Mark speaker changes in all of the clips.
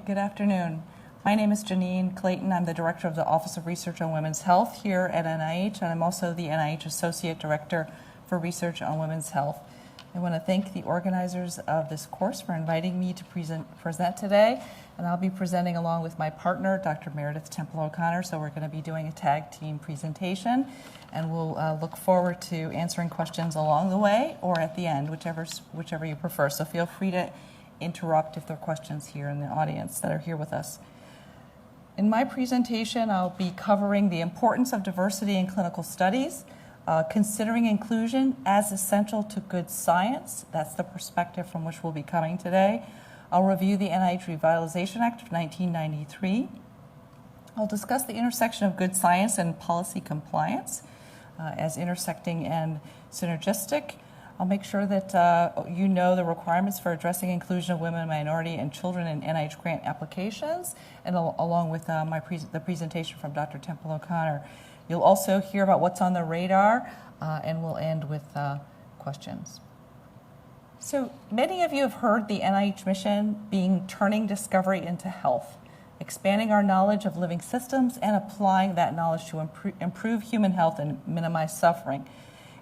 Speaker 1: Good afternoon. My name is Janine Clayton. I'm the Director of the Office of Research on Women's Health here at NIH, and I'm also the NIH Associate Director for Research on Women's Health. I want to thank the organizers of this course for inviting me to present today, and I'll be presenting along with my partner, Dr. Meredith Temple O'Connor, so we're going to be doing a tag team presentation, and we'll look forward to answering questions along the way or at the end, whichever you prefer. So feel free to interrupt if there are questions here in the audience that are here with us. In my presentation, I'll be covering the importance of diversity in clinical studies, considering inclusion as essential to good science. That's the perspective from which we'll be coming today. I'll review the NIH Revitalization Act of 1993. I'll discuss the intersection of good science and policy compliance as intersecting and synergistic. I'll make sure that you know the requirements for addressing inclusion of women, minority, and children in NIH grant applications, and along with the presentation from Dr. Temple O'Connor. You'll also hear about what's on the radar, and we'll end with questions. So many of you have heard the NIH mission being turning discovery into health, expanding our knowledge of living systems and applying that knowledge to improve human health and minimize suffering.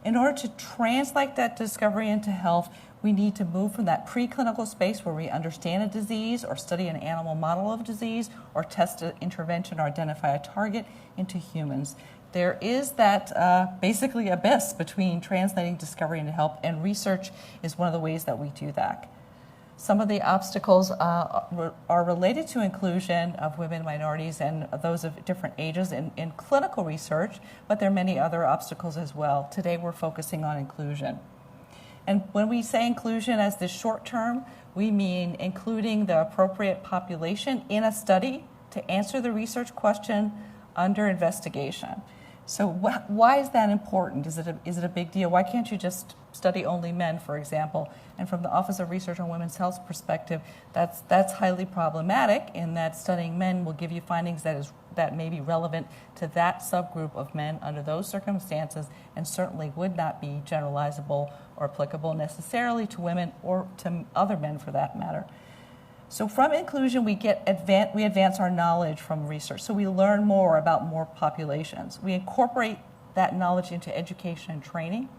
Speaker 1: In order to translate that discovery into health, we need to move from that preclinical space where we understand a disease or study an animal model of disease or test an intervention or identify a target into humans. There is that basically abyss between translating discovery into health, and research is one of the ways that we do that. Some of the obstacles are related to inclusion of women, minorities, and those of different ages in clinical research, but there are many other obstacles as well. Today we're focusing on inclusion. And when we say inclusion as the short term, we mean including the appropriate population in a study to answer the research question under investigation. So why is that important? Is it a big deal? Why can't you just study only men, for example? And from the Office of Research on Women's Health perspective, that's highly problematic in that studying men will give you findings that may be relevant to that subgroup of men under those circumstances, and certainly would not be generalizable or applicable necessarily to women or to other men for that matter. So from inclusion, we advance our knowledge from research. So we learn more about more populations. We incorporate that knowledge into education and training.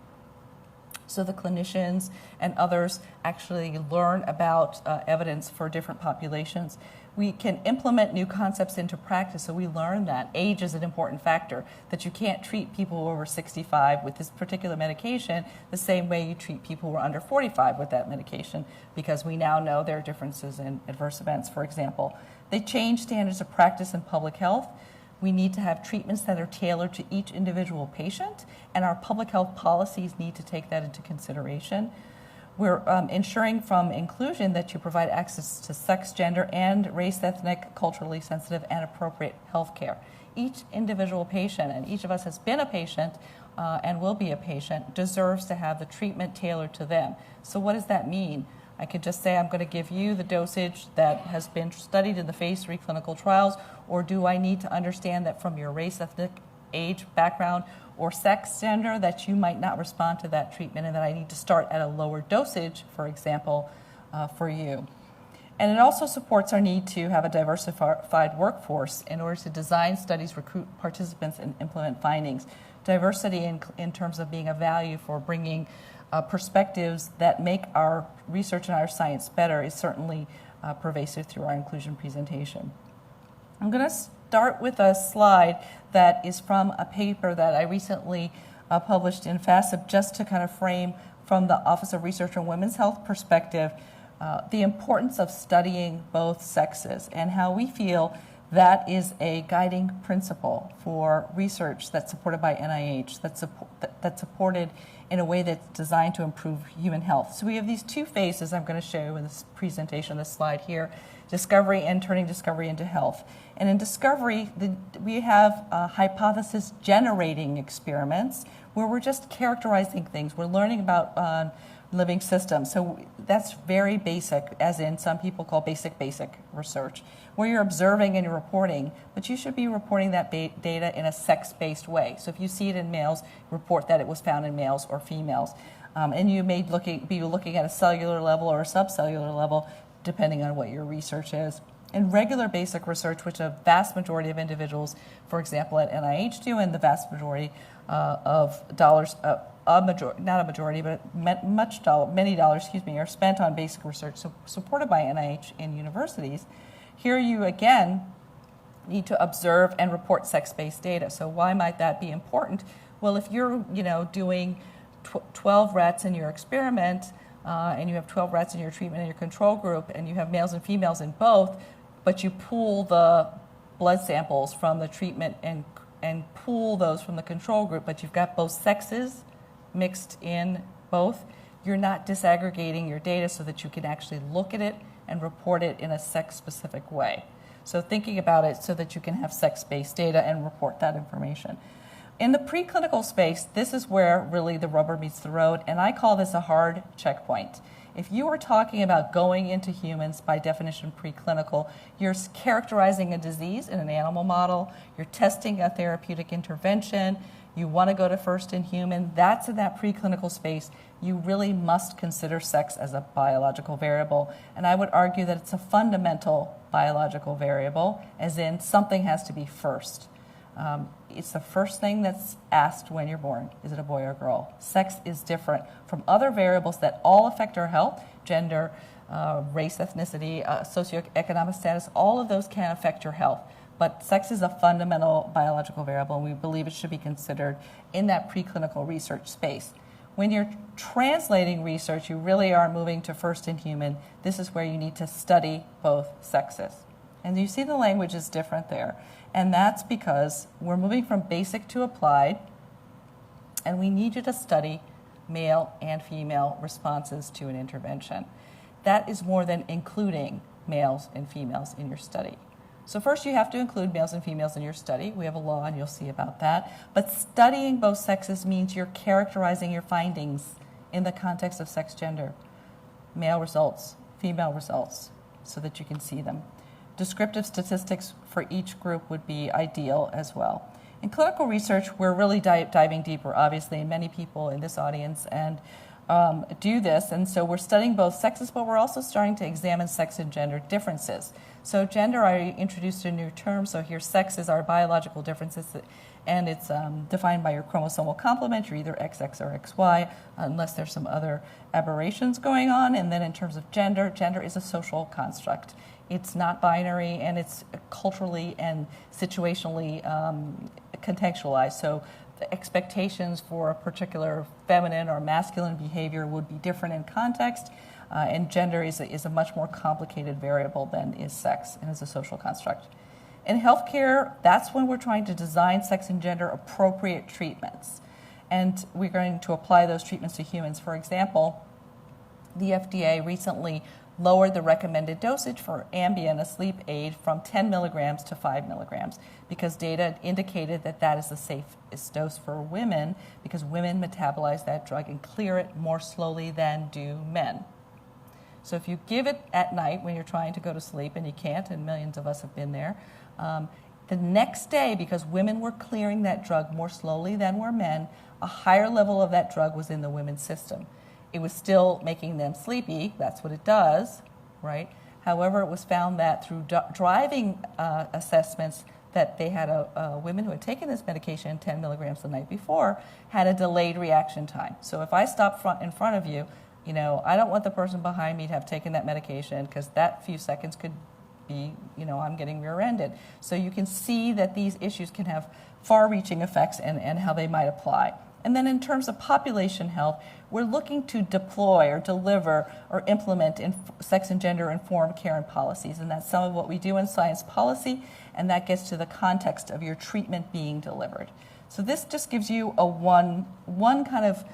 Speaker 1: So the clinicians and others actually learn about evidence for different populations. We can implement new concepts into practice, so we learn that age is an important factor, that you can't treat people over 65 with this particular medication the same way you treat people who are under 45 with that medication, because we now know there are differences in adverse events, for example. They change standards of practice in public health. We need to have treatments that are tailored to each individual patient, and our public health policies need to take that into consideration. We're ensuring from inclusion that you provide access to sex, gender, and race, ethnic, culturally sensitive, and appropriate health care. Each individual patient, and each of us has been a patient and will be a patient, deserves to have the treatment tailored to them. So what does that mean? I could just say I'm going to give you the dosage that has been studied in the phase 3 clinical trials, or do I need to understand that from your race, ethnic, age, background, or sex, gender, that you might not respond to that treatment and that I need to start at a lower dosage, for example, for you. And it also supports our need to have a diversified workforce in order to design studies, recruit participants, and implement findings. Diversity in terms of being a value for bringing perspectives that make our research and our science better is certainly pervasive through our inclusion presentation. I'm going to start with a slide that is from a paper that I recently published in FASB, just to kind of frame from the Office of Research on Women's Health perspective the importance of studying both sexes and how we feel that is a guiding principle for research that's supported by NIH, that's supported in a way that's designed to improve human health. So we have these two phases I'm going to show you in this presentation, this slide here: discovery and turning discovery into health. And in discovery, we have hypothesis-generating experiments where we're just characterizing things. We're learning about living systems. So that's very basic, as in some people call basic research, where you're observing and you're reporting, but you should be reporting that data in a sex-based way. So if you see it in males, report that it was found in males or females. And you may be looking at a cellular level or a subcellular level, depending on what your research is. In regular basic research, which a vast majority of individuals, for example, at NIH do, and the vast majority of dollars, not a majority, but many dollars, are spent on basic research supported by NIH in universities. Here you, again, need to observe and report sex-based data. So why might that be important? Well, if you're doing 12 rats in your experiment, and you have 12 rats in your treatment and your control group, and you have males and females in both, but you pool the blood samples from the treatment and pool those from the control group, but you've got both sexes mixed in both, you're not disaggregating your data so that you can actually look at it and report it in a sex-specific way. So thinking about it so that you can have sex-based data and report that information. In the preclinical space, this is where really the rubber meets the road, and I call this a hard checkpoint. If you are talking about going into humans, by definition preclinical, you're characterizing a disease in an animal model, you're testing a therapeutic intervention, you want to go to first in human, that's in that preclinical space. You really must consider sex as a biological variable. And I would argue that it's a fundamental biological variable, as in something has to be first. It's the first thing that's asked when you're born. Is it a boy or a girl? Sex is different from other variables that all affect our health, gender, race, ethnicity, socioeconomic status, all of those can affect your health. But sex is a fundamental biological variable, and we believe it should be considered in that preclinical research space. When you're translating research, you really are moving to first in human. This is where you need to study both sexes. And you see the language is different there. And that's because we're moving from basic to applied, and we need you to study male and female responses to an intervention. That is more than including males and females in your study. So first you have to include males and females in your study. We have a law, and you'll see about that. But studying both sexes means you're characterizing your findings in the context of sex gender. Male results, female results, so that you can see them. Descriptive statistics for each group would be ideal as well. In clinical research, we're really diving deeper, obviously, and many people in this audience and do this. And so we're studying both sexes, but we're also starting to examine sex and gender differences. So gender, I introduced a new term. So here, sex is our biological differences, and it's defined by your chromosomal complement. You're either XX or XY, unless there's some other aberrations going on. And then in terms of gender, gender is a social construct. It's not binary, and it's culturally and situationally contextualized. So the expectations for a particular feminine or masculine behavior would be different in context, and gender is a much more complicated variable than is sex, and is a social construct. In healthcare, that's when we're trying to design sex and gender appropriate treatments, and we're going to apply those treatments to humans. For example, the FDA recently lowered the recommended dosage for Ambien, a sleep aid, from 10 milligrams to 5 milligrams because data indicated that that is the safest dose for women because women metabolize that drug and clear it more slowly than do men. So if you give it at night when you're trying to go to sleep, and you can't, and millions of us have been there, the next day, because women were clearing that drug more slowly than were men, a higher level of that drug was in the women's system. It was still making them sleepy. That's what it does, right? However, it was found that through driving assessments that they had women who had taken this medication 10 milligrams the night before had a delayed reaction time. So if I stop in front of you, I don't want the person behind me to have taken that medication because that few seconds could be, I'm getting rear-ended. So you can see that these issues can have far-reaching effects and how they might apply. And then in terms of population health, we're looking to deploy or deliver or implement in sex and gender-informed care and policies. And that's some of what we do in science policy, and that gets to the context of your treatment being delivered. So this just gives you a one kind of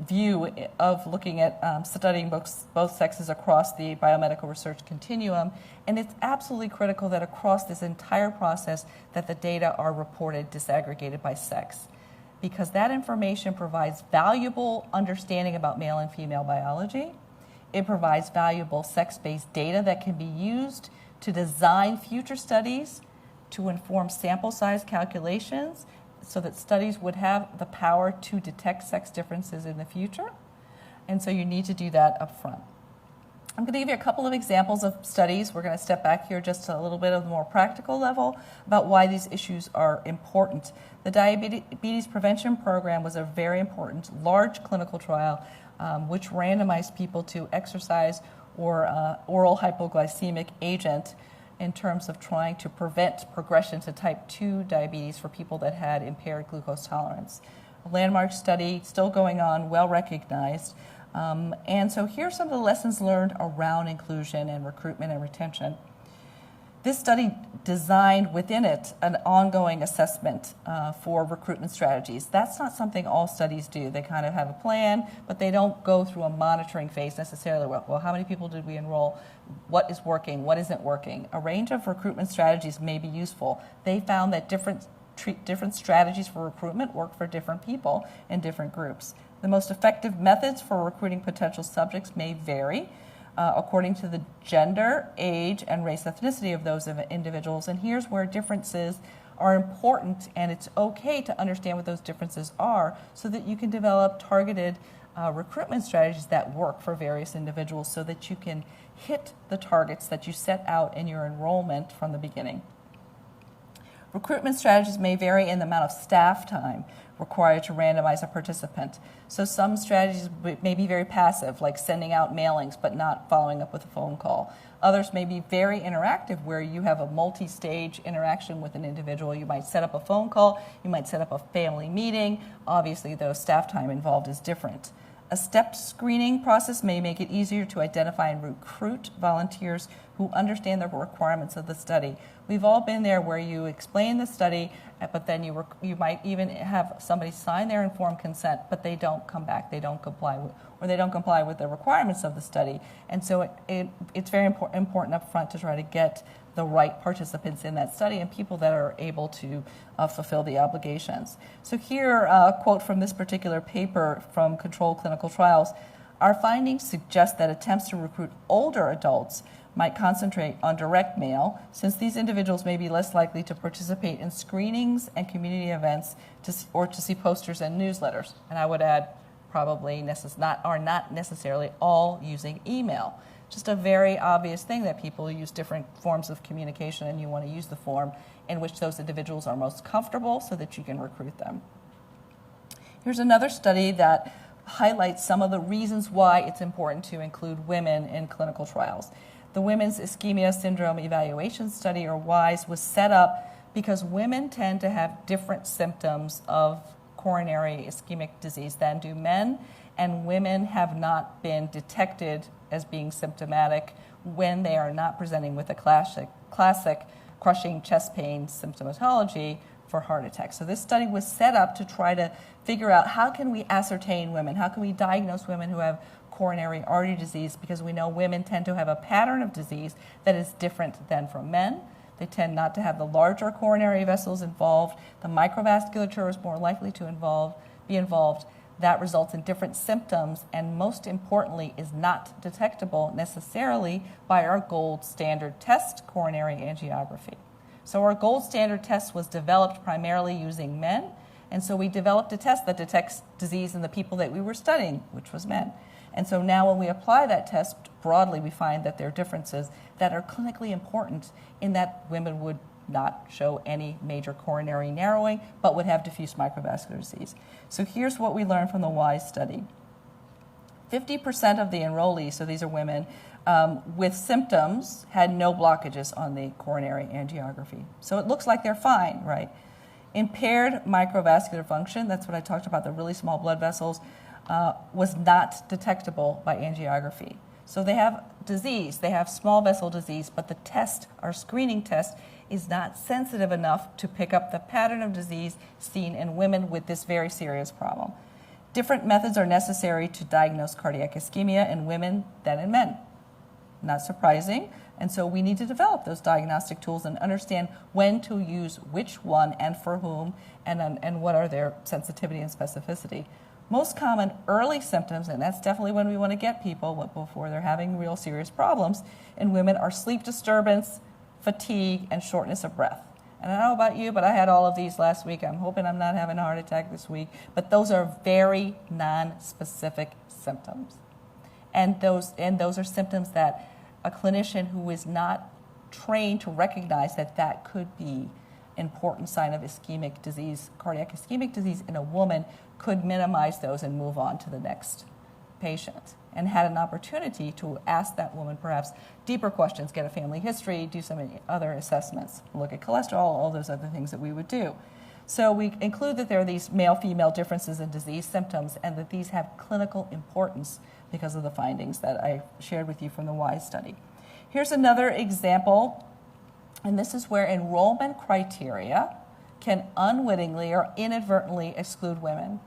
Speaker 1: view of looking at studying both sexes across the biomedical research continuum. And it's absolutely critical that across this entire process that the data are reported disaggregated by sex, because that information provides valuable understanding about male and female biology. It provides valuable sex-based data that can be used to design future studies, to inform sample size calculations, so that studies would have the power to detect sex differences in the future. And so you need to do that up front. I'm going to give you a couple of examples of studies. We're going to step back here just to a little bit of the more practical level about why these issues are important. The Diabetes Prevention Program was a very important, large clinical trial which randomized people to exercise or oral hypoglycemic agent in terms of trying to prevent progression to type 2 diabetes for people that had impaired glucose tolerance. A landmark study still going on, well recognized. And so here are some of the lessons learned around inclusion and recruitment and retention. This study designed within it an ongoing assessment for recruitment strategies. That's not something all studies do. They kind of have a plan, but they don't go through a monitoring phase necessarily. Well, how many people did we enroll? What is working? What isn't working? A range of recruitment strategies may be useful. They found that different strategies for recruitment work for different people in different groups. The most effective methods for recruiting potential subjects may vary according to the gender, age, and race ethnicity of those individuals. And here's where differences are important, and it's okay to understand what those differences are so that you can develop targeted recruitment strategies that work for various individuals so that you can hit the targets that you set out in your enrollment from the beginning. Recruitment strategies may vary in the amount of staff time required to randomize a participant. So some strategies may be very passive, like sending out mailings but not following up with a phone call. Others may be very interactive, where you have a multi-stage interaction with an individual. You might set up a phone call, you might set up a family meeting. Obviously, the staff time involved is different. A stepped screening process may make it easier to identify and recruit volunteers who understand the requirements of the study. We've all been there where you explain the study, but then you might even have somebody sign their informed consent, but they don't come back, they don't comply with the requirements of the study. And so it's very important up front to try to get the right participants in that study and people that are able to fulfill the obligations. So here, a quote from this particular paper from Controlled Clinical Trials. Our findings suggest that attempts to recruit older adults might concentrate on direct mail, since these individuals may be less likely to participate in screenings and community events or to see posters and newsletters. And I would add, probably are not necessarily all using email. Just a very obvious thing that people use different forms of communication, and you want to use the form in which those individuals are most comfortable so that you can recruit them. Here's another study that highlights some of the reasons why it's important to include women in clinical trials. The Women's Ischemia Syndrome Evaluation Study, or WISE, was set up because women tend to have different symptoms of coronary ischemic disease than do men, and women have not been detected as being symptomatic when they are not presenting with a classic crushing chest pain symptomatology for heart attack. So this study was set up to try to figure out how can we ascertain women, how can we diagnose women who have coronary artery disease, because we know women tend to have a pattern of disease that is different than from men. They tend not to have the larger coronary vessels involved. The microvasculature is more likely to be involved. That results in different symptoms, and most importantly is not detectable necessarily by our gold standard test, coronary angiography. So our gold standard test was developed primarily using men, and so we developed a test that detects disease in the people that we were studying, which was men. And so now when we apply that test broadly, we find that there are differences that are clinically important in that women would not show any major coronary narrowing, but would have diffuse microvascular disease. So here's what we learned from the WISE study. 50% of the enrollees, so these are women, with symptoms had no blockages on the coronary angiography. So it looks like they're fine, right? Impaired microvascular function, that's what I talked about, the really small blood vessels, was not detectable by angiography. So they have disease, they have small vessel disease, but the test, our screening test, is not sensitive enough to pick up the pattern of disease seen in women with this very serious problem. Different methods are necessary to diagnose cardiac ischemia in women than in men. Not surprising. And so we need to develop those diagnostic tools and understand when to use which one and for whom, and what are their sensitivity and specificity. Most common early symptoms, and that's definitely when we want to get people before they're having real serious problems, in women are sleep disturbance, fatigue, and shortness of breath. And I don't know about you, but I had all of these last week. I'm hoping I'm not having a heart attack this week. But those are very non-specific symptoms. And those are symptoms that a clinician who is not trained to recognize that could be an important sign of ischemic disease, cardiac ischemic disease in a woman, could minimize those and move on to the next patient, and had an opportunity to ask that woman perhaps deeper questions, get a family history, do some other assessments, look at cholesterol, all those other things that we would do. So we include that there are these male-female differences in disease symptoms and that these have clinical importance because of the findings that I shared with you from the WISE study. Here's another example, and this is where enrollment criteria can unwittingly or inadvertently exclude women.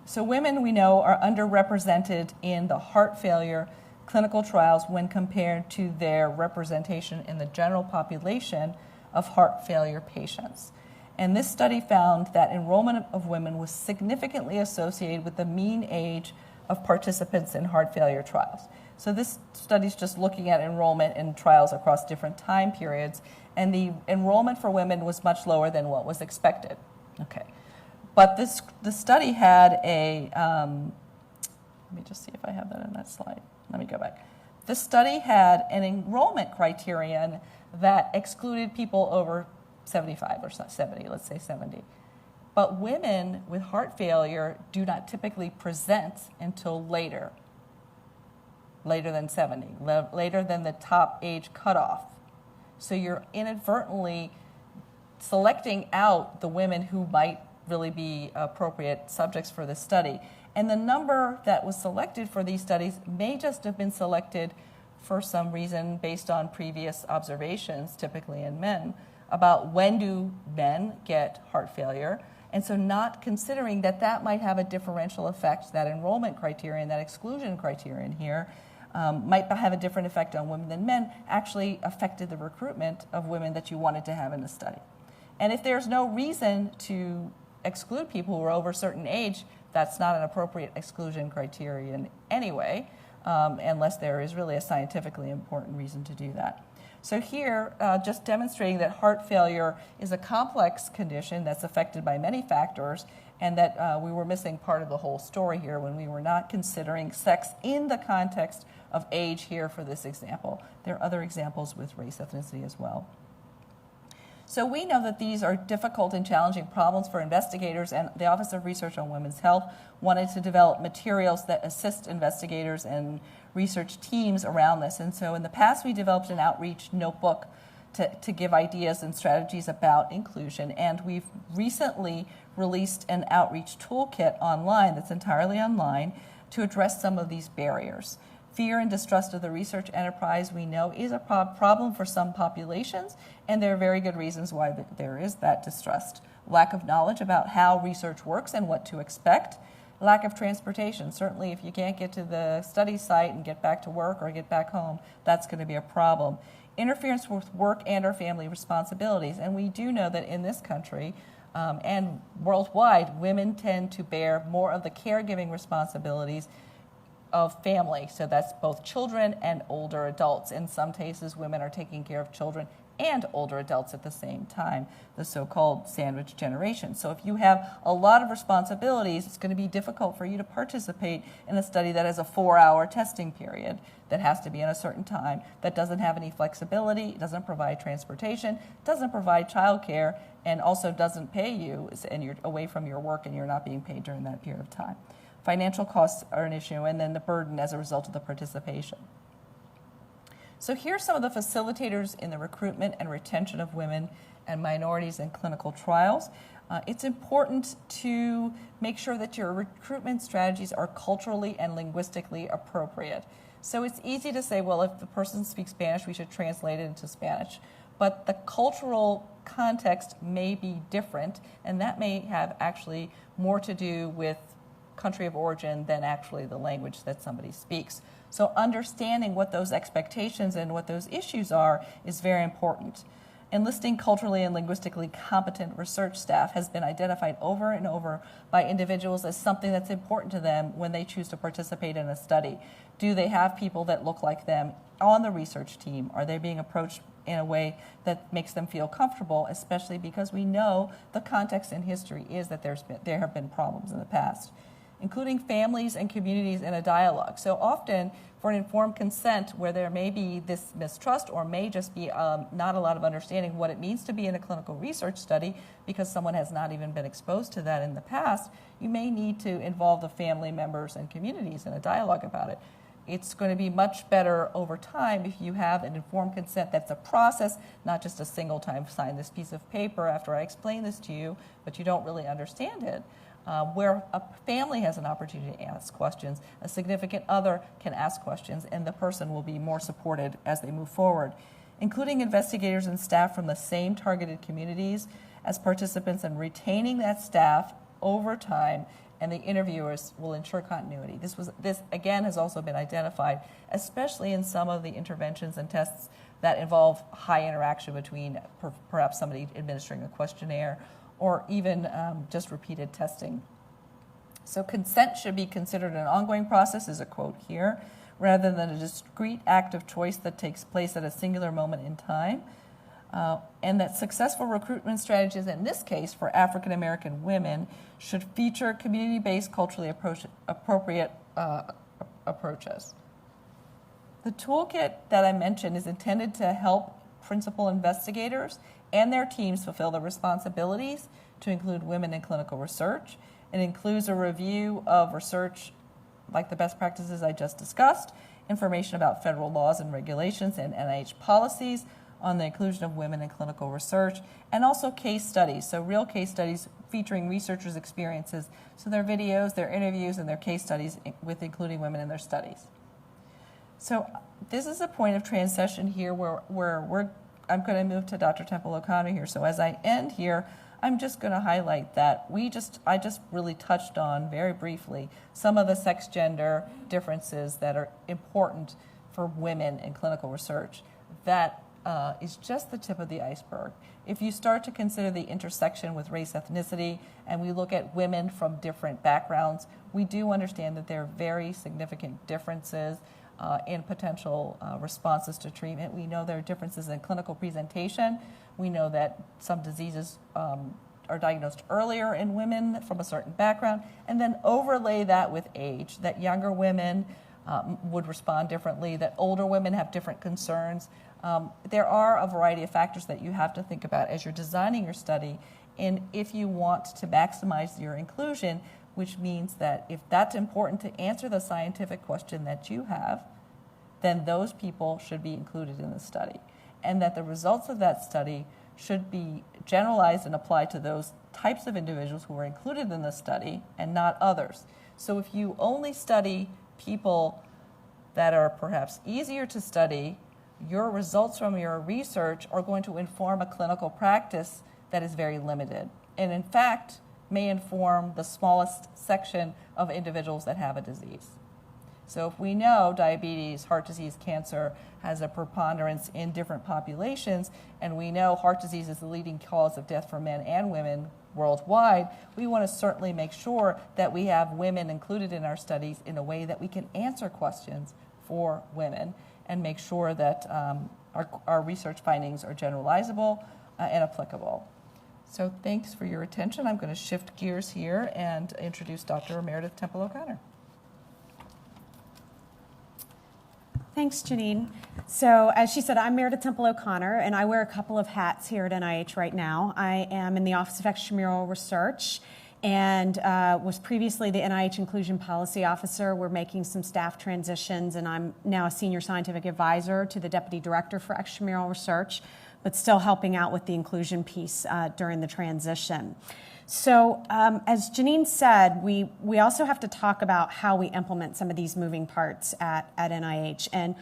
Speaker 1: So women, we know, are underrepresented in the heart failure clinical trials when compared to their representation in the general population of heart failure patients. And this study found that enrollment of women was significantly associated with the mean age of participants in heart failure trials. So this study is just looking at enrollment in trials across different time periods, and the enrollment for women was much lower than what was expected. Okay. But the study had a, let me just see if I have that in that slide. Let me go back. The study had an enrollment criterion that excluded people over 75 or 70, let's say 70. But women with heart failure do not typically present until later than 70, later than the top age cutoff. So you're inadvertently selecting out the women who might really be appropriate subjects for this study. And the number that was selected for these studies may just have been selected for some reason based on previous observations, typically in men, about when do men get heart failure. And so not considering that might have a differential effect, that enrollment criterion, that exclusion criterion here, might have a different effect on women than men, actually affected the recruitment of women that you wanted to have in the study. And if there's no reason to exclude people who are over a certain age, that's not an appropriate exclusion criterion anyway, unless there is really a scientifically important reason to do that. So here, just demonstrating that heart failure is a complex condition that's affected by many factors, and that we were missing part of the whole story here when we were not considering sex in the context of age here for this example. There are other examples with race, ethnicity as well. So we know that these are difficult and challenging problems for investigators, and the Office of Research on Women's Health wanted to develop materials that assist investigators and research teams around this. And so in the past, we developed an outreach notebook to give ideas and strategies about inclusion, and we've recently released an outreach toolkit online that's entirely online to address some of these barriers. Fear and distrust of the research enterprise, we know, is a problem for some populations, and there are very good reasons why there is that distrust. Lack of knowledge about how research works and what to expect. Lack of transportation. Certainly, if you can't get to the study site and get back to work or get back home, that's going to be a problem. Interference with work and or family responsibilities. And we do know that in this country and worldwide, women tend to bear more of the caregiving responsibilities of family. So that's both children and older adults. In some cases, women are taking care of children and older adults at the same time, the so-called sandwich generation. So if you have a lot of responsibilities, it's going to be difficult for you to participate in a study that has a 4-hour testing period that has to be in a certain time, that doesn't have any flexibility, doesn't provide transportation, doesn't provide childcare, and also doesn't pay you, and you're away from your work and you're not being paid during that period of time. Financial costs are an issue, and then the burden as a result of the participation. So here's some of the facilitators in the recruitment and retention of women and minorities in clinical trials. It's important to make sure that your recruitment strategies are culturally and linguistically appropriate. So it's easy to say, well, if the person speaks Spanish, we should translate it into Spanish. But the cultural context may be different, and that may have actually more to do with country of origin than actually the language that somebody speaks. So understanding what those expectations and what those issues are is very important. Enlisting culturally and linguistically competent research staff has been identified over and over by individuals as something that's important to them when they choose to participate in a study. Do they have people that look like them on the research team? Are they being approached in a way that makes them feel comfortable, especially because we know the context in history is that there have been problems in the past. including families and communities in a dialogue. So often, for an informed consent where there may be this mistrust or may just be not a lot of understanding what it means to be in a clinical research study because someone has not even been exposed to that in the past, you may need to involve the family members and communities in a dialogue about it. It's going to be much better over time if you have an informed consent that's a process, not just a single time sign this piece of paper after I explain this to you, but you don't really understand it. Where a family has an opportunity to ask questions, a significant other can ask questions, and the person will be more supported as they move forward. Including investigators and staff from the same targeted communities as participants and retaining that staff over time, and the interviewers will ensure continuity. This again has also been identified, especially in some of the interventions and tests that involve high interaction between perhaps somebody administering a questionnaire or even just repeated testing. So consent should be considered an ongoing process, is a quote here, rather than a discrete act of choice that takes place at a singular moment in time. And that successful recruitment strategies, in this case for African American women, should feature community-based, culturally appropriate approaches. The toolkit that I mentioned is intended to help principal investigators and their teams fulfill their responsibilities to include women in clinical research. It includes a review of research like the best practices I just discussed, information about federal laws and regulations and NIH policies on the inclusion of women in clinical research, and also case studies, so real case studies featuring researchers' experiences, so their videos, their interviews, and their case studies with including women in their studies. So this is a point of transition here where I'm going to move to Dr. Temple O'Connor here. So as I end here, I'm just going to highlight that I just really touched on very briefly some of the sex-gender differences that are important for women in clinical research. That is just the tip of the iceberg. If you start to consider the intersection with race, ethnicity, and we look at women from different backgrounds, we do understand that there are very significant differences in potential responses to treatment. We know there are differences in clinical presentation. We know that some diseases are diagnosed earlier in women from a certain background, and then overlay that with age, that younger women would respond differently, that older women have different concerns. There are a variety of factors that you have to think about as you're designing your study, and if you want to maximize your inclusion, which means that if that's important to answer the scientific question that you have, then those people should be included in the study. And that the results of that study should be generalized and applied to those types of individuals who are included in the study and not others. So if you only study people that are perhaps easier to study, your results from your research are going to inform a clinical practice that is very limited. And in fact, may inform the smallest section of individuals that have a disease. So if we know diabetes, heart disease, cancer has a preponderance in different populations, and we know heart disease is the leading cause of death for men and women worldwide, we want to certainly make sure that we have women included in our studies in a way that we can answer questions for women and make sure that our research findings are generalizable and applicable. So thanks for your attention. I'm going to shift gears here and introduce Dr. Meredith Temple O'Connor.
Speaker 2: Thanks, Janine. So as she said, I'm Meredith Temple O'Connor, and I wear a couple of hats here at NIH right now. I am in the Office of Extramural Research and was previously the NIH Inclusion Policy Officer. We're making some staff transitions, and I'm now a Senior Scientific Advisor to the Deputy Director for Extramural Research, but still helping out with the inclusion piece during the transition. So as Janine said, we also have to talk about how we implement some of these moving parts at NIH. And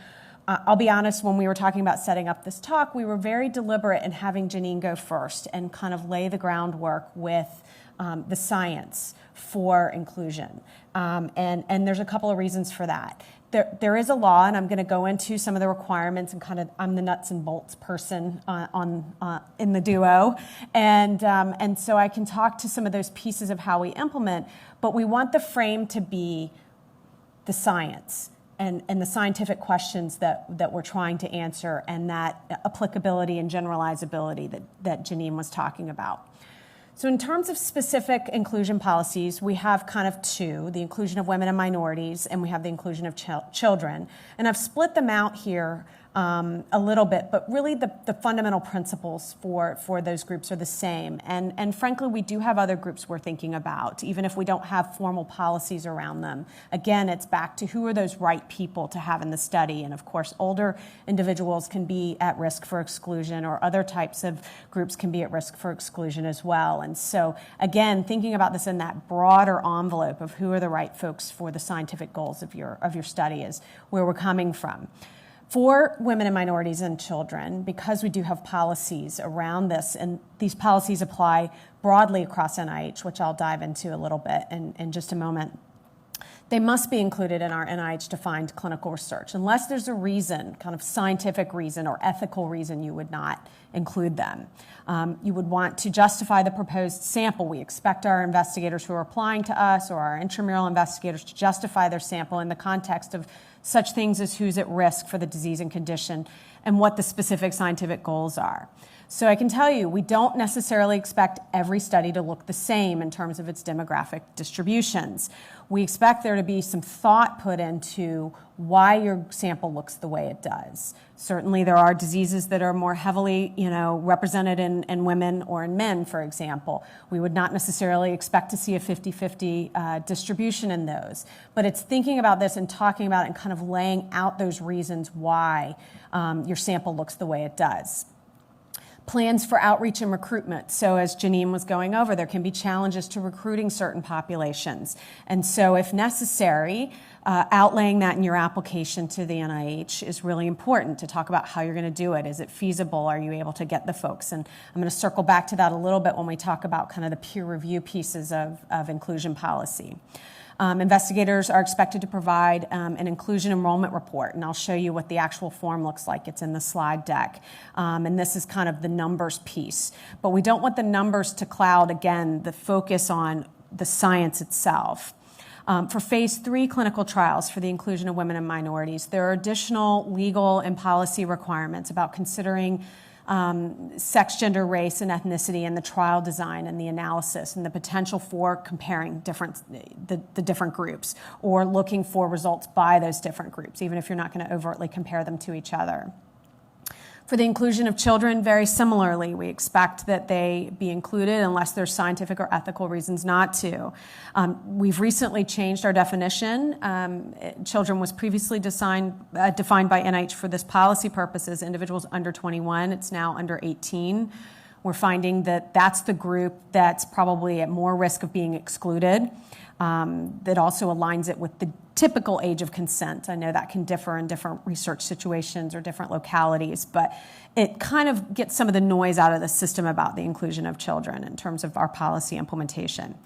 Speaker 2: I'll be honest, when we were talking about setting up this talk, we were very deliberate in having Janine go first and kind of lay the groundwork with the science for inclusion. And there's a couple of reasons for that. There is a law, and I'm going to go into some of the requirements, and kind of I'm the nuts and bolts person in the duo, and so I can talk to some of those pieces of how we implement. But we want the frame to be the science and the scientific questions that we're trying to answer, and that applicability and generalizability that Janine was talking about. So in terms of specific inclusion policies, we have kind of two, the inclusion of women and minorities, and we have the inclusion of children. And I've split them out here a little bit, but really the fundamental principles for those groups are the same. And frankly, we do have other groups we're thinking about, even if we don't have formal policies around them. Again, it's back to who are those right people to have in the study. And of course, older individuals can be at risk for exclusion, or other types of groups can be at risk for exclusion as well. And so again, thinking about this in that broader envelope of who are the right folks for the scientific goals of your study is where we're coming from. For women and minorities and children, because we do have policies around this, and these policies apply broadly across NIH, which I'll dive into a little bit in just a moment, they must be included in our NIH-defined clinical research. Unless there's a reason, kind of scientific reason or ethical reason, you would not include them. You would want to justify the proposed sample. We expect our investigators who are applying to us, or our intramural investigators, to justify their sample in the context of such things as who's at risk for the disease and condition, and what the specific scientific goals are. So I can tell you, we don't necessarily expect every study to look the same in terms of its demographic distributions. We expect there to be some thought put into why your sample looks the way it does. Certainly there are diseases that are more heavily, represented in women or in men, for example. We would not necessarily expect to see a 50-50 distribution in those. But it's thinking about this and talking about it and kind of laying out those reasons why your sample looks the way it does. Plans for outreach and recruitment. So as Janine was going over, there can be challenges to recruiting certain populations. And so if necessary, outlaying that in your application to the NIH is really important to talk about how you're going to do it. Is it feasible? Are you able to get the folks? And I'm going to circle back to that a little bit when we talk about kind of the peer review pieces of inclusion policy. Investigators are expected to provide an inclusion enrollment report, and I'll show you what the actual form looks like. It's in the slide deck, and this is kind of the numbers piece. But we don't want the numbers to cloud, again, the focus on the science itself. For phase 3 clinical trials for the inclusion of women and minorities, there are additional legal and policy requirements about considering sex, gender, race, and ethnicity in the trial design and the analysis, and the potential for comparing the different groups, or looking for results by those different groups, even if you're not going to overtly compare them to each other. For the inclusion of children, very similarly, we expect that they be included unless there's scientific or ethical reasons not to. We've recently changed our definition. Children was previously defined by NIH for this policy purpose as individuals under 21. It's now under 18. We're finding that that's the group that's probably at more risk of being excluded. That also aligns it with the typical age of consent. I know that can differ in different research situations or different localities, but it kind of gets some of the noise out of the system about the inclusion of children in terms of our policy implementation.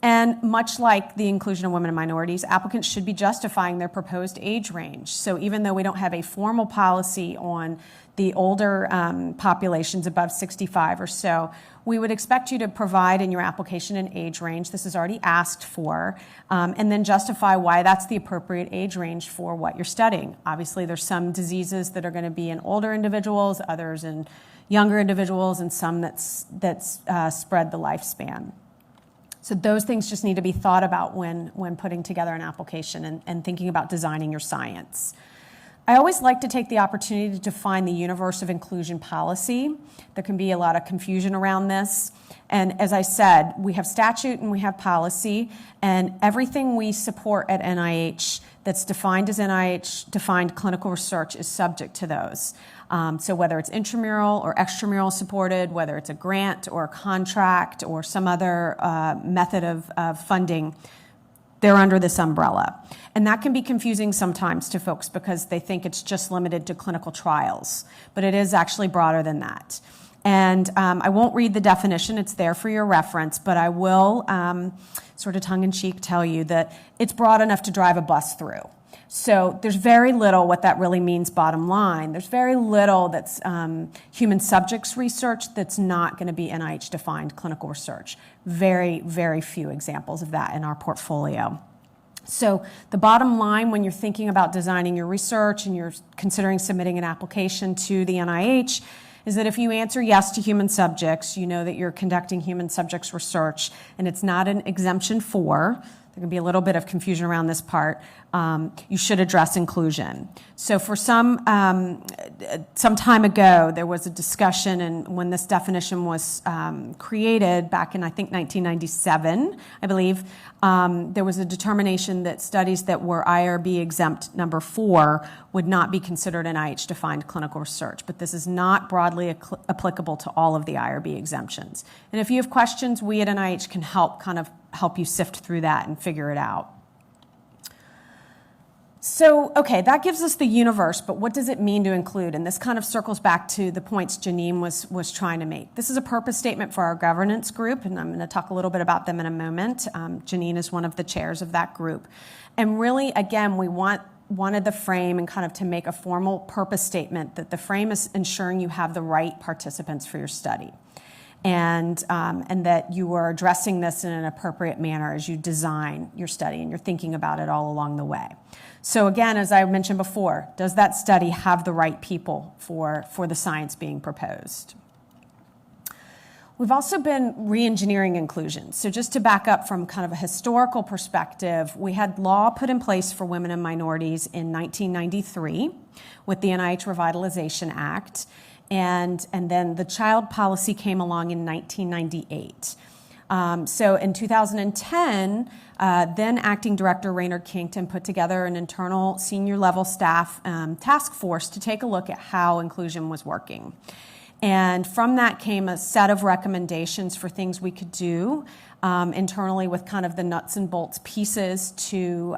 Speaker 2: And much like the inclusion of women and minorities, applicants should be justifying their proposed age range. So even though we don't have a formal policy on the older populations above 65 or so, we would expect you to provide in your application an age range. This is already asked for, and then justify why that's the appropriate age range for what you're studying. Obviously, there's some diseases that are going to be in older individuals, others in younger individuals, and some that's spread the lifespan. So those things just need to be thought about when putting together an application and thinking about designing your science. I always like to take the opportunity to define the universe of inclusion policy. There can be a lot of confusion around this. And as I said, we have statute and we have policy, and everything we support at NIH that's defined as NIH-defined clinical research is subject to those. So whether it's intramural or extramural supported, whether it's a grant or a contract or some other method of funding, they're under this umbrella. And that can be confusing sometimes to folks because they think it's just limited to clinical trials, but it is actually broader than that. And I won't read the definition, it's there for your reference, but I will sort of tongue-in-cheek tell you that it's broad enough to drive a bus through. So there's very little what that really means bottom line. There's very little that's human subjects research that's not going to be NIH-defined clinical research. Very, very few examples of that in our portfolio. So the bottom line when you're thinking about designing your research and you're considering submitting an application to the NIH is that if you answer yes to human subjects, you know that you're conducting human subjects research, and it's not an exemption 4. There can be a little bit of confusion around this part. You should address inclusion. So for some time ago, there was a discussion, and when this definition was created back in, I think, 1997, I believe, there was a determination that studies that were IRB exempt number 4 would not be considered NIH-defined clinical research. But this is not broadly applicable to all of the IRB exemptions. And if you have questions, we at NIH can help you sift through that and figure it out. So, okay, that gives us the universe, but what does it mean to include? And this kind of circles back to the points Janine was trying to make. This is a purpose statement for our governance group, and I'm going to talk a little bit about them in a moment. Janine is one of the chairs of that group. And really, again, we wanted the frame and kind of to make a formal purpose statement that the frame is ensuring you have the right participants for your study. And that you are addressing this in an appropriate manner as you design your study and you're thinking about it all along the way. So again, as I mentioned before, does that study have the right people for the science being proposed? We've also been re-engineering inclusion. So just to back up from kind of a historical perspective, we had law put in place for women and minorities in 1993 with the NIH Revitalization Act. And then the child policy came along in 1998. So in 2010, then Acting Director Raynard Kington put together an internal senior level staff task force to take a look at how inclusion was working. And from that came a set of recommendations for things we could do internally with kind of the nuts and bolts pieces to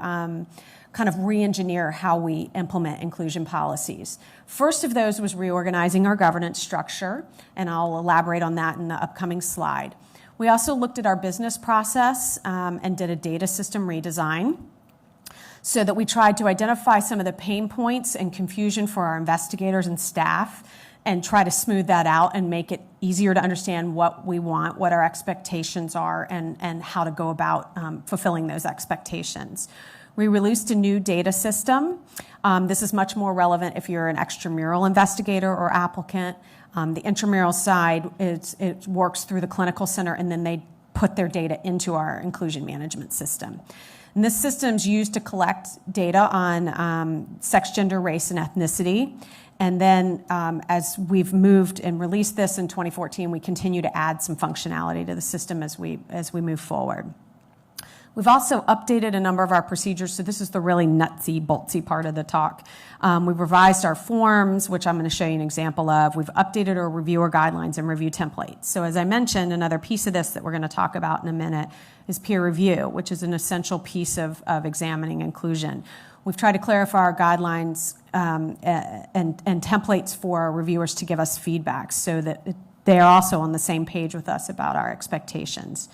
Speaker 2: kind of re-engineer how we implement inclusion policies. First of those was reorganizing our governance structure, and I'll elaborate on that in the upcoming slide. We also looked at our business process and did a data system redesign so that we tried to identify some of the pain points and confusion for our investigators and staff and try to smooth that out and make it easier to understand what we want, what our expectations are, and how to go about fulfilling those expectations. We released a new data system. This is much more relevant if you're an extramural investigator or applicant. The intramural side, it works through the clinical center, and then they put their data into our inclusion management system. And this system's used to collect data on sex, gender, race, and ethnicity. And then as we've moved and released this in 2014, we continue to add some functionality to the system as we move forward. We've also updated a number of our procedures, so this is the really nutsy, boltsy part of the talk. We've revised our forms, which I'm going to show you an example of. We've updated our reviewer guidelines and review templates. So as I mentioned, another piece of this that we're going to talk about in a minute is peer review, which is an essential piece of examining inclusion. We've tried to clarify our guidelines and templates for our reviewers to give us feedback so that they are also on the same page with us about our expectations.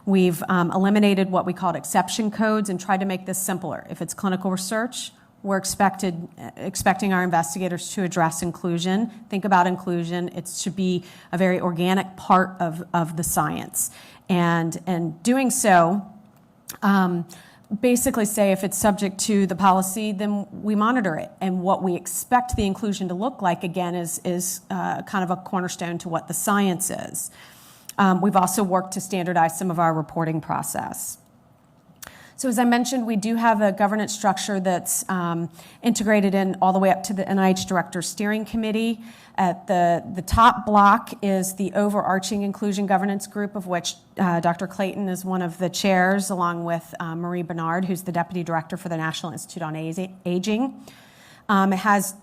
Speaker 2: We've eliminated what we called exception codes and tried to make this simpler. If it's clinical research, we're expecting our investigators to address inclusion. Think about inclusion. It should be a very organic part of the science. And doing so, basically say if it's subject to the policy, then we monitor it. And what we expect the inclusion to look like, again, is kind of a cornerstone to what the science is. We've also worked to standardize some of our reporting process. So as I mentioned, we do have a governance structure that's integrated in all the way up to the NIH Director Steering Committee. At the top block is the overarching inclusion governance group, of which Dr. Clayton is one of the chairs, along with Marie Bernard, who's the Deputy Director for the National Institute on Aging. It has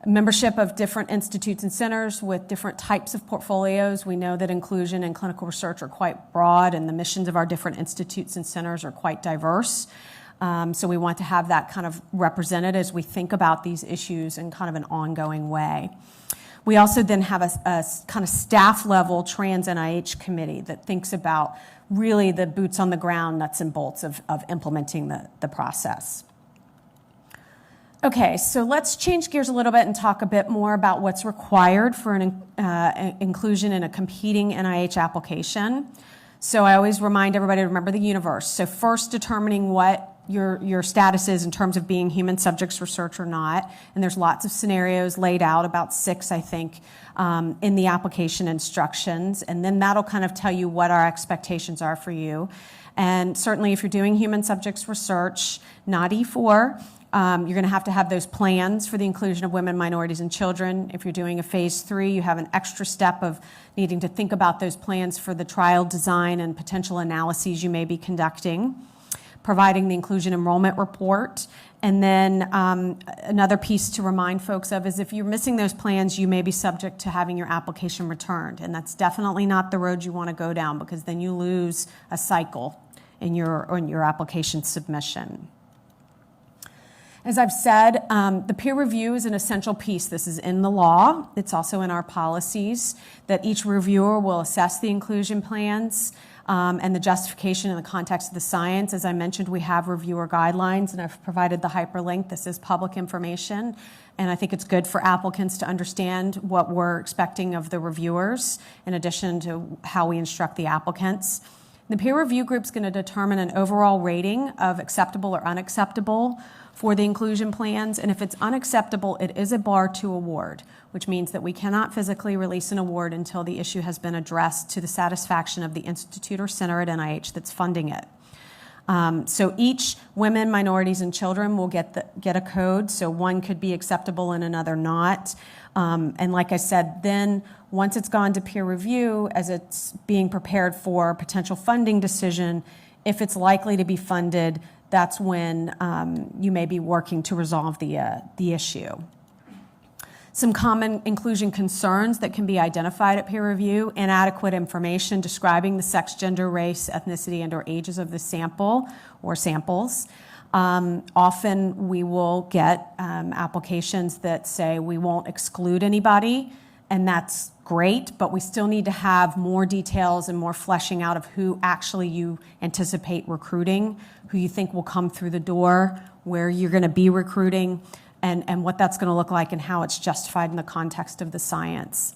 Speaker 2: membership of different institutes and centers with different types of portfolios. We know that inclusion and clinical research are quite broad, and the missions of our different institutes and centers are quite diverse. So we want to have that kind of represented as we think about these issues in kind of an ongoing way. We also then have a kind of staff-level trans NIH committee that thinks about really the boots on the ground, nuts and bolts of implementing the process. Okay, so let's change gears a little bit and talk a bit more about what's required for an inclusion in a competing NIH application. So I always remind everybody to remember the universe. So first, determining what your status is in terms of being human subjects research or not. And there's lots of scenarios laid out, about 6, I think, in the application instructions. And then that'll kind of tell you what our expectations are for you. And certainly if you're doing human subjects research, not E4, you're going to have those plans for the inclusion of women, minorities, and children. If you're doing a phase 3, you have an extra step of needing to think about those plans for the trial design and potential analyses you may be conducting, providing the inclusion enrollment report. And then another piece to remind folks of is if you're missing those plans, you may be subject to having your application returned. And that's definitely not the road you want to go down, because then you lose a cycle in your application submission. As I've said, the peer review is an essential piece. This is in the law. It's also in our policies that each reviewer will assess the inclusion plans and the justification in the context of the science. As I mentioned, we have reviewer guidelines, and I've provided the hyperlink. This is public information, and I think it's good for applicants to understand what we're expecting of the reviewers, in addition to how we instruct the applicants. The peer review group is going to determine an overall rating of acceptable or unacceptable for the inclusion plans, and if it's unacceptable, it is a bar to award, which means that we cannot physically release an award until the issue has been addressed to the satisfaction of the institute or center at NIH that's funding it. So each women, minorities, and children will get a code, so one could be acceptable and another not. And like I said, then once it's gone to peer review, as it's being prepared for a potential funding decision, if it's likely to be funded, that's when you may be working to resolve the issue. Some common inclusion concerns that can be identified at peer review: inadequate information describing the sex, gender, race, ethnicity, and/or ages of the sample or samples. Often we will get applications that say we won't exclude anybody, and that's great, but we still need to have more details and more fleshing out of who actually you anticipate recruiting, who you think will come through the door, where you're going to be recruiting, and what that's going to look like and how it's justified in the context of the science.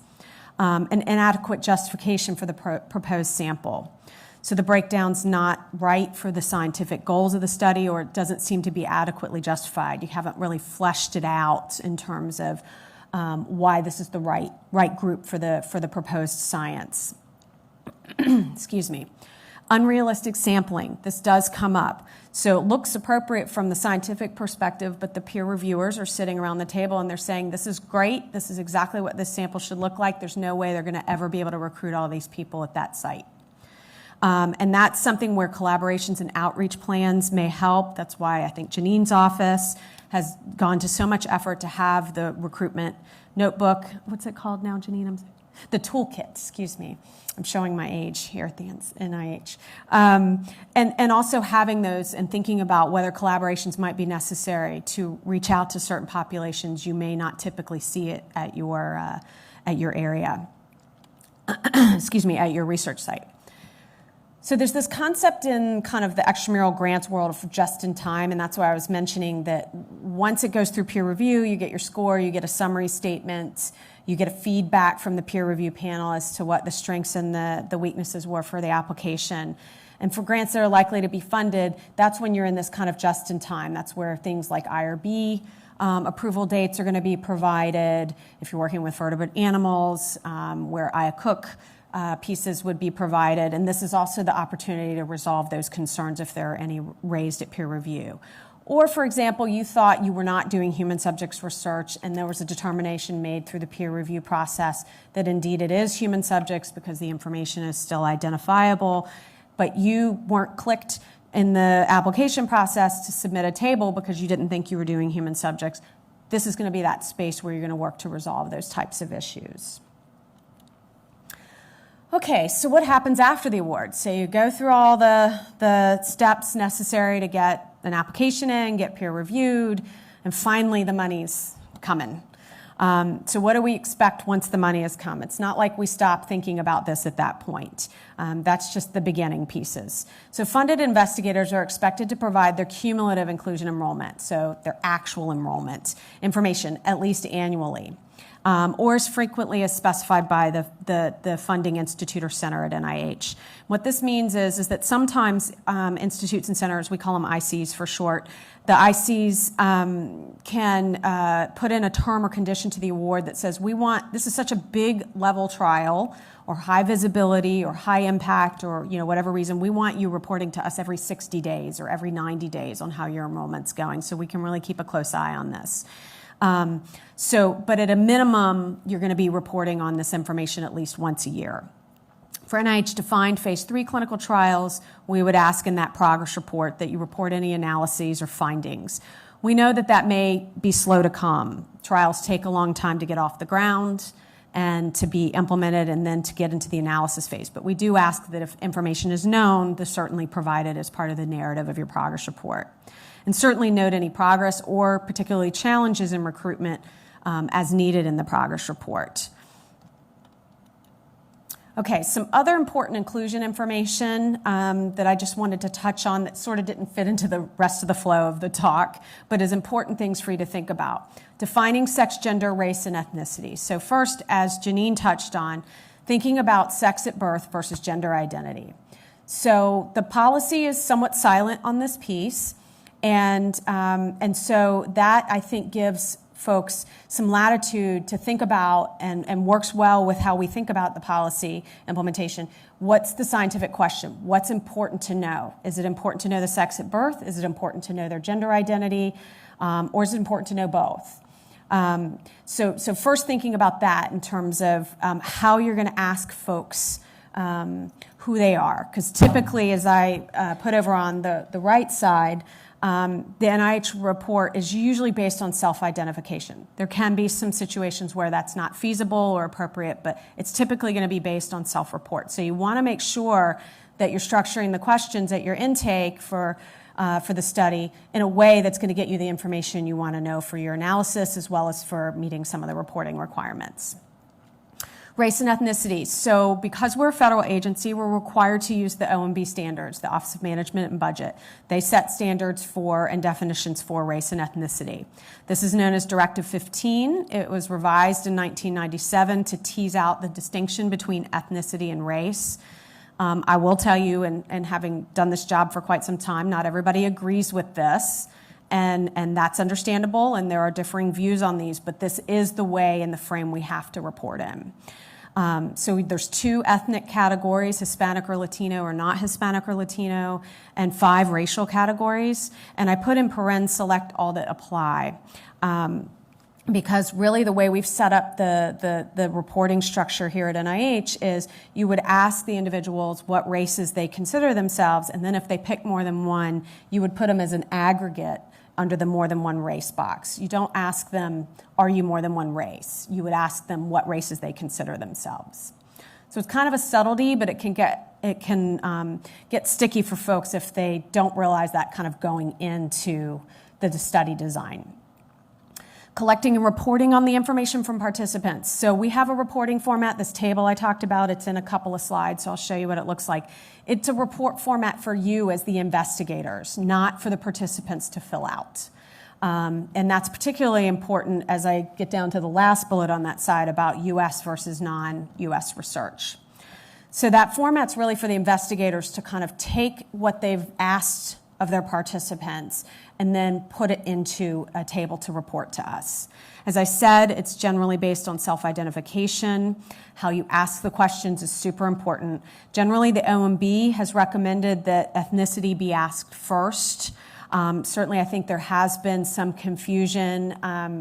Speaker 2: An inadequate justification for the proposed sample. So the breakdown's not right for the scientific goals of the study, or it doesn't seem to be adequately justified. You haven't really fleshed it out in terms of why this is the right group for the proposed science. Excuse me. Unrealistic sampling. This does come up. So it looks appropriate from the scientific perspective, but the peer reviewers are sitting around the table and they're saying, this is great, this is exactly what this sample should look like. There's no way they're going to ever be able to recruit all these people at that site. And that's something where collaborations and outreach plans may help. That's why I think Janine's office has gone to so much effort to have the recruitment notebook. What's it called now, Janine? The toolkit, excuse me. I'm showing my age here at the NIH. And also having those and thinking about whether collaborations might be necessary to reach out to certain populations you may not typically see it at your area. Excuse me, at your research site. So there's this concept in kind of the extramural grants world of just in time, and that's why I was mentioning that once it goes through peer review, you get your score, you get a summary statement, you get a feedback from the peer review panel as to what the strengths and the weaknesses were for the application. And for grants that are likely to be funded, that's when you're in this kind of just in time. That's where things like IRB approval dates are going to be provided. If you're working with vertebrate animals, where IACUC pieces would be provided, and this is also the opportunity to resolve those concerns if there are any raised at peer review. Or, for example, you thought you were not doing human subjects research and there was a determination made through the peer review process that indeed it is human subjects because the information is still identifiable, but you weren't clicked in the application process to submit a table because you didn't think you were doing human subjects. This is going to be that space where you're going to work to resolve those types of issues. Okay, so what happens after the award? So you go through all the steps necessary to get an application in, get peer reviewed, and finally the money's coming. So what do we expect once the money has come? It's not like we stop thinking about this at that point. That's just the beginning pieces. So funded investigators are expected to provide their cumulative inclusion enrollment, so their actual enrollment information, at least annually. or as frequently as specified by the funding institute or center at NIH. What this means is that sometimes institutes and centers, we call them ICs for short, the ICs can put in a term or condition to the award that says, this is such a big level trial or high visibility or high impact or whatever reason, we want you reporting to us every 60 days or every 90 days on how your enrollment's going, so we can really keep a close eye on this. But at a minimum, you're going to be reporting on this information at least once a year. For NIH-defined phase 3 clinical trials, we would ask in that progress report that you report any analyses or findings. We know that may be slow to come. Trials take a long time to get off the ground and to be implemented and then to get into the analysis phase. But we do ask that if information is known, to certainly provide it as part of the narrative of your progress report. And certainly note any progress or particularly challenges in recruitment as needed in the progress report. Okay, some other important inclusion information that I just wanted to touch on that sort of didn't fit into the rest of the flow of the talk, but is important things for you to think about. Defining sex, gender, race, and ethnicity. So first, as Janine touched on, thinking about sex at birth versus gender identity. So the policy is somewhat silent on this piece, and so that, I think, gives folks some latitude to think about and works well with how we think about the policy implementation. What's the scientific question? What's important to know? Is it important to know the sex at birth? Is it important to know their gender identity? Or is it important to know both? So first thinking about that in terms of how you're going to ask folks who they are. Because typically, as I put over on the right side, the NIH report is usually based on self-identification. There can be some situations where that's not feasible or appropriate, but it's typically going to be based on self-report. So you want to make sure that you're structuring the questions at your intake for the study in a way that's going to get you the information you want to know for your analysis, as well as for meeting some of the reporting requirements. Race and ethnicity. So because we're a federal agency, we're required to use the OMB standards, the Office of Management and Budget. They set standards for and definitions for race and ethnicity. This is known as Directive 15. It was revised in 1997 to tease out the distinction between ethnicity and race. I will tell you, and having done this job for quite some time, not everybody agrees with this. And that's understandable, and there are differing views on these, but this is the way and the frame we have to report in. So there's 2 ethnic categories, Hispanic or Latino or not Hispanic or Latino, and 5 racial categories. And I put in paren select all that apply. Because really the way we've set up the reporting structure here at NIH is you would ask the individuals what races they consider themselves, and then if they pick more than one, you would put them as an aggregate under the more than one race box. You don't ask them, are you more than one race? You would ask them what races they consider themselves. So it's kind of a subtlety, but it can get sticky for folks if they don't realize that kind of going into the study design. Collecting and reporting on the information from participants. So we have a reporting format, this table I talked about, it's in a couple of slides, so I'll show you what it looks like. It's a report format for you as the investigators, not for the participants to fill out. And that's particularly important as I get down to the last bullet on that side about U.S. versus non-U.S. research. So that format's really for the investigators to kind of take what they've asked of their participants and then put it into a table to report to us. As I said, it's generally based on self-identification. How you ask the questions is super important. Generally, the OMB has recommended that ethnicity be asked first. Certainly, I think there has been some confusion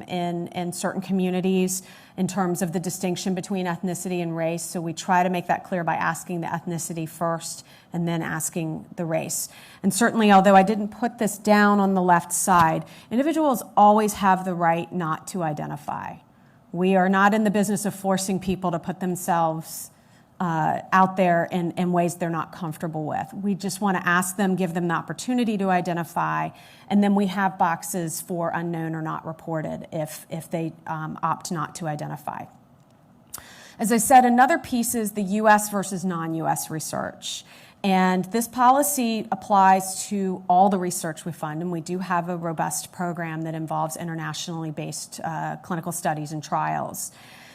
Speaker 2: in certain communities in terms of the distinction between ethnicity and race. So we try to make that clear by asking the ethnicity first and then asking the race. And certainly, although I didn't put this down on the left side, individuals always have the right not to identify. We are not in the business of forcing people to put themselves out there in ways they're not comfortable with. We just want to ask them, give them the opportunity to identify, and then we have boxes for unknown or not reported if they opt not to identify. As I said, another piece is the U.S. versus non-U.S. research. And this policy applies to all the research we fund, and we do have a robust program that involves internationally based clinical studies and trials.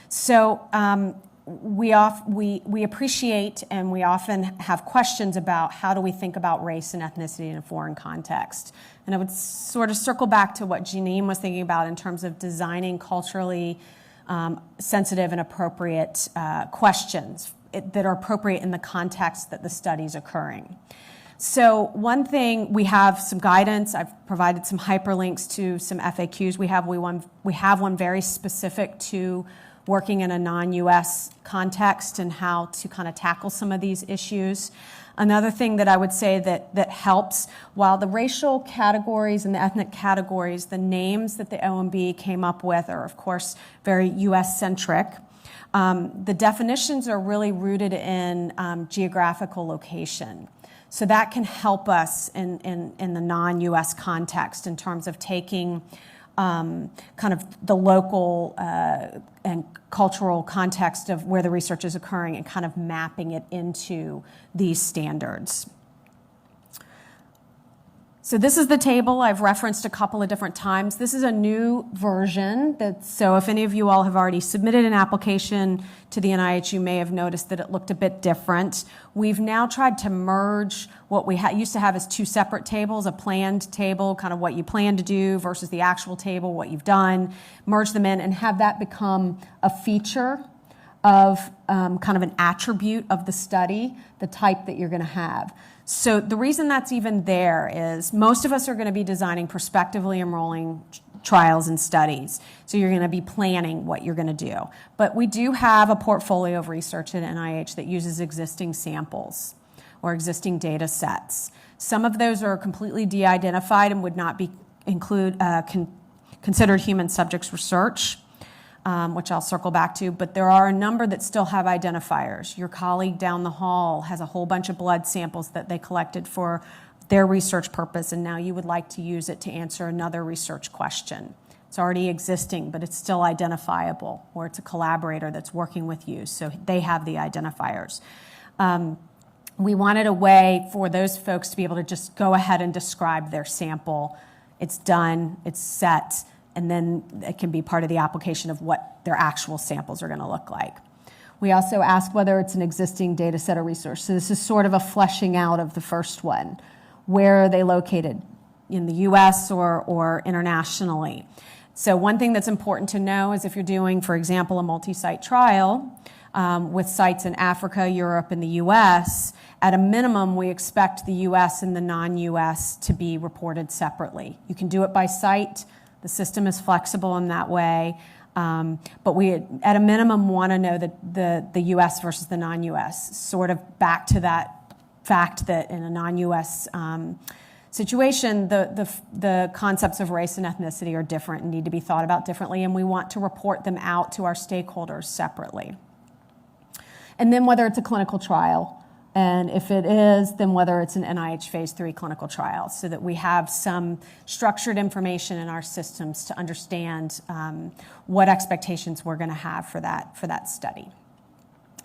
Speaker 2: So we appreciate and we often have questions about how do we think about race and ethnicity in a foreign context. And I would sort of circle back to what Janine was thinking about in terms of designing culturally sensitive and appropriate questions that are appropriate in the context that the study's occurring. So one thing, we have some guidance. I've provided some hyperlinks to some FAQs. We have one very specific to working in a non-US context and how to kind of tackle some of these issues. Another thing that I would say that helps, while the racial categories and the ethnic categories, the names that the OMB came up with are, of course, very US-centric. The definitions are really rooted in geographical location. So that can help us in the non-US context in terms of taking kind of the local and cultural context of where the research is occurring and kind of mapping it into these standards. So this is the table I've referenced a couple of different times. This is a new version. So if any of you all have already submitted an application to the NIH, you may have noticed that it looked a bit different. We've now tried to merge what we used to have as two separate tables, a planned table, kind of what you plan to do versus the actual table, what you've done, merge them in and have that become a feature of kind of an attribute of the study, the type that you're going to have. So the reason that's even there is most of us are going to be designing prospectively enrolling trials and studies. So you're going to be planning what you're going to do. But we do have a portfolio of research at NIH that uses existing samples or existing data sets. Some of those are completely de-identified and would not be considered human subjects research, which I'll circle back to, but there are a number that still have identifiers. Your colleague down the hall has a whole bunch of blood samples that they collected for their research purpose, and now you would like to use it to answer another research question. It's already existing, but it's still identifiable, or it's a collaborator that's working with you, so they have the identifiers. We wanted a way for those folks to be able to just go ahead and describe their sample. It's done, it's set, and then it can be part of the application of what their actual samples are going to look like. We also ask whether it's an existing data set or resource. So this is sort of a fleshing out of the first one. Where are they located? In the US or internationally? So one thing that's important to know is if you're doing, for example, a multi-site trial with sites in Africa, Europe, and the US, at a minimum, we expect the US and the non-US to be reported separately. You can do it by site. The system is flexible in that way, but we, at a minimum, want to know the U.S. versus the non-U.S., sort of back to that fact that in a non-U.S. Situation, the concepts of race and ethnicity are different and need to be thought about differently, and we want to report them out to our stakeholders separately. And then whether it's a clinical trial, and if it is, then whether it's an NIH phase 3 clinical trial, so that we have some structured information in our systems to understand what expectations we're going to have for that study.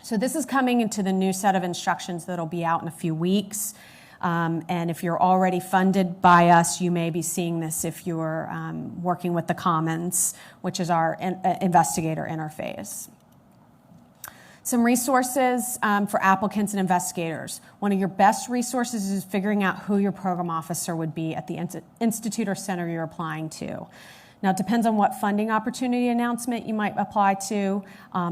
Speaker 2: So this is coming into the new set of instructions that'll be out in a few weeks. And if you're already funded by us, you may be seeing this if you're working with the Commons, which is our investigator interface. Some resources for applicants and investigators. One of your best resources is figuring out who your program officer would be at the institute or center you're applying to. Now, it depends on what funding opportunity announcement you might apply to.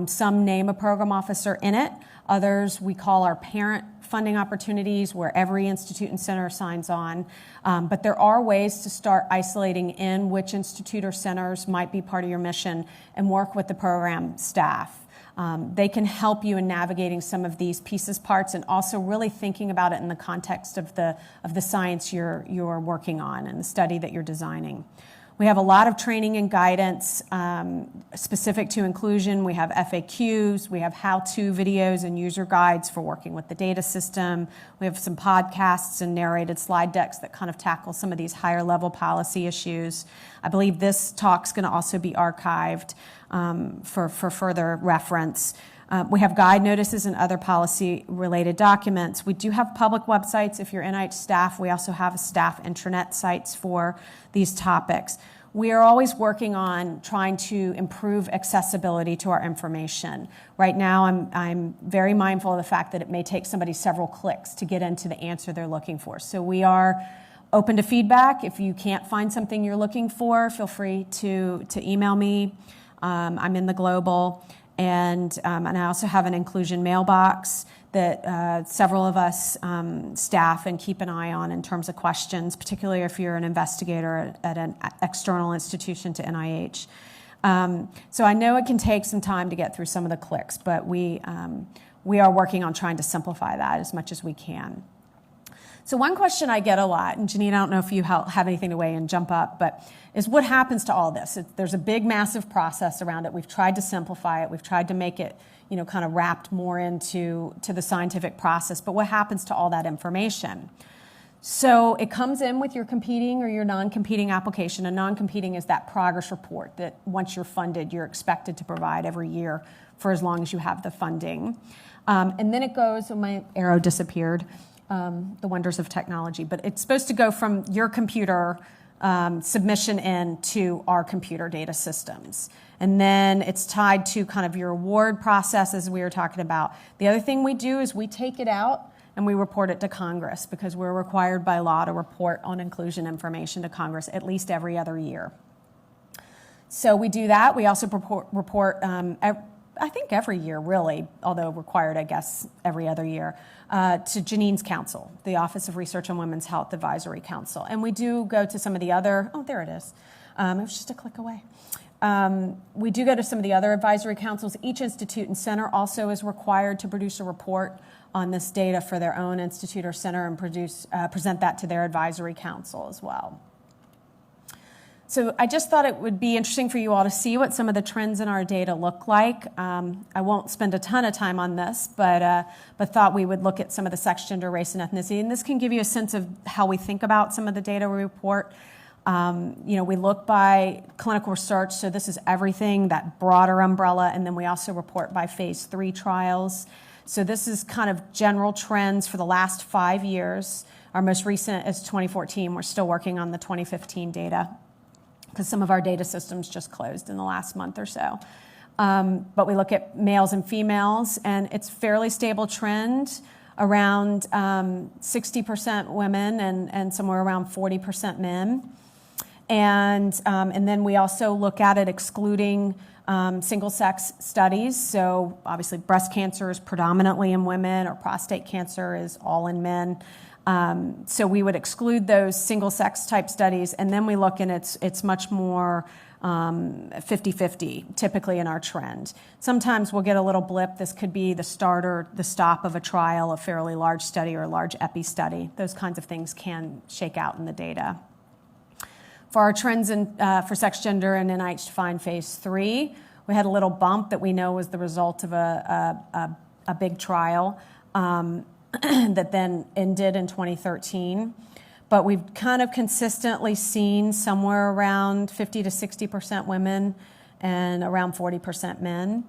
Speaker 2: Some name a program officer in it. Others we call our parent funding opportunities, where every institute and center signs on. But there are ways to start isolating in which institute or centers might be part of your mission and work with the program staff. They can help you in navigating some of these pieces, parts, and also really thinking about it in the context of the science you're working on and the study that you're designing. We have a lot of training and guidance specific to inclusion. We have FAQs. We have how-to videos and user guides for working with the data system. We have some podcasts and narrated slide decks that kind of tackle some of these higher-level policy issues. I believe this talk's going to also be archived for further reference. We have guide notices and other policy-related documents. We do have public websites. If you're NIH staff, we also have staff intranet sites for these topics. We are always working on trying to improve accessibility to our information. Right now, I'm very mindful of the fact that it may take somebody several clicks to get into the answer they're looking for. So we are open to feedback. If you can't find something you're looking for, feel free to email me. I'm in the Global. And I also have an inclusion mailbox that several of us staff and keep an eye on in terms of questions, particularly if you're an investigator at an external institution to NIH. So I know it can take some time to get through some of the clicks, but we are working on trying to simplify that as much as we can. So one question I get a lot, and Janine, I don't know if you have anything to weigh in, jump up, but is what happens to all this? There's a big, massive process around it. We've tried to simplify it. We've tried to make it, kind of wrapped more into the scientific process. But what happens to all that information? So it comes in with your competing or your non-competing application. A non-competing is that progress report that once you're funded, you're expected to provide every year for as long as you have the funding. And then it goes, my arrow disappeared. The wonders of technology, but it's supposed to go from your computer submission in to our computer data systems. And then it's tied to kind of your award process, as we were talking about. The other thing we do is we take it out and we report it to Congress because we're required by law to report on inclusion information to Congress at least every other year. So we do that. We also report I think every year, really, although required, I guess, every other year, to Janine's council, the Office of Research on Women's Health Advisory Council. And we do go to some of the other, there it is. It was just a click away. We do go to some of the other advisory councils. Each institute and center also is required to produce a report on this data for their own institute or center and present that to their advisory council as well. So I just thought it would be interesting for you all to see what some of the trends in our data look like. I won't spend a ton of time on this, but thought we would look at some of the sex, gender, race, and ethnicity. And this can give you a sense of how we think about some of the data we report. We look by clinical research, so this is everything, that broader umbrella, and then we also report by phase 3 trials. So this is kind of general trends for the last 5 years. Our most recent is 2014. We're still working on the 2015 data, because some of our data systems just closed in the last month or so. But we look at males and females, and it's fairly stable trend, around 60% women and somewhere around 40% men. And then we also look at it excluding single-sex studies. So obviously breast cancer is predominantly in women, or prostate cancer is all in men. So we would exclude those single-sex type studies, and then we look, and it's much more 50-50, typically in our trend. Sometimes we'll get a little blip. This could be the start or the stop of a trial, a fairly large study or a large epi study. Those kinds of things can shake out in the data. For our trends for sex, gender, and NIH-defined phase 3, we had a little bump that we know was the result of a big trial that then ended in 2013. But we've kind of consistently seen somewhere around 50 to 60% women and around 40% men.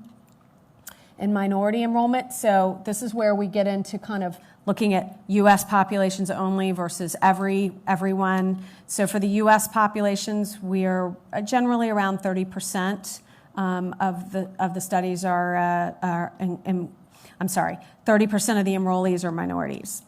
Speaker 2: In minority enrollment, so this is where we get into kind of looking at U.S. populations only versus everyone. So for the U.S. populations, we are generally around 30% of the studies are 30% of the enrollees are minorities.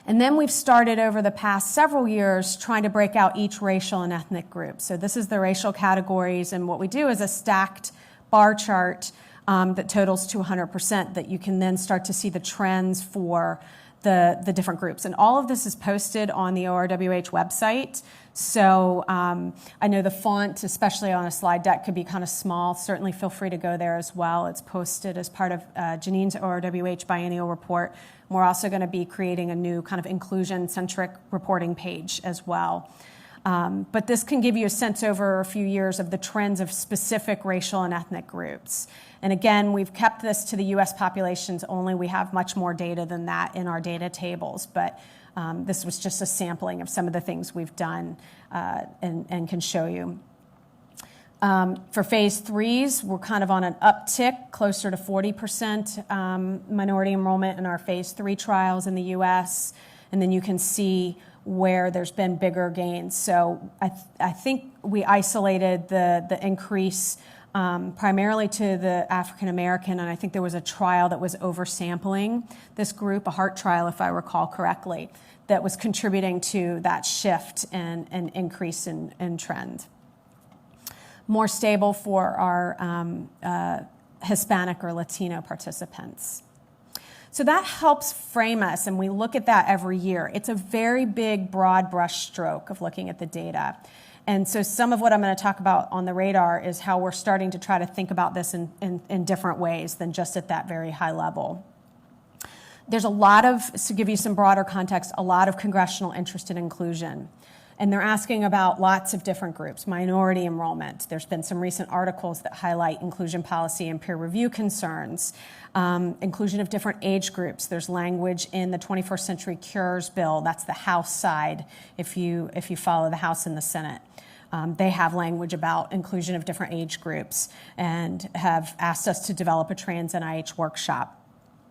Speaker 2: And then we've started over the past several years trying to break out each racial and ethnic group. So this is the racial categories, and what we do is a stacked bar chart that totals to 100% that you can then start to see the trends for the different groups. And all of this is posted on the ORWH website. So I know the font, especially on a slide deck, could be kind of small. Certainly feel free to go there as well. It's posted as part of Janine's ORWH biennial report. We're also going to be creating a new kind of inclusion-centric reporting page as well. But this can give you a sense over a few years of the trends of specific racial and ethnic groups. And again, we've kept this to the U.S. populations only. We have much more data than that in our data tables, but this was just a sampling of some of the things we've done and can show you. For phase 3s, we're kind of on an uptick, closer to 40% minority enrollment in our phase 3 trials in the U.S., and then you can see where there's been bigger gains. So I think we isolated the increase primarily to the African American, and I think there was a trial that was oversampling this group, a heart trial, if I recall correctly, that was contributing to that shift and increase in trend. More stable for our Hispanic or Latino participants. So that helps frame us, and we look at that every year. It's a very big, broad brush stroke of looking at the data. And so some of what I'm going to talk about on the radar is how we're starting to try to think about this in different ways than just at that very high level. There's a lot of, to give you some broader context, a lot of congressional interest in inclusion. And they're asking about lots of different groups, minority enrollment. There's been some recent articles that highlight inclusion policy and peer review concerns, inclusion of different age groups. There's language in the 21st Century Cures bill. That's the House side, if you follow the House and the Senate. They have language about inclusion of different age groups and have asked us to develop a trans NIH workshop.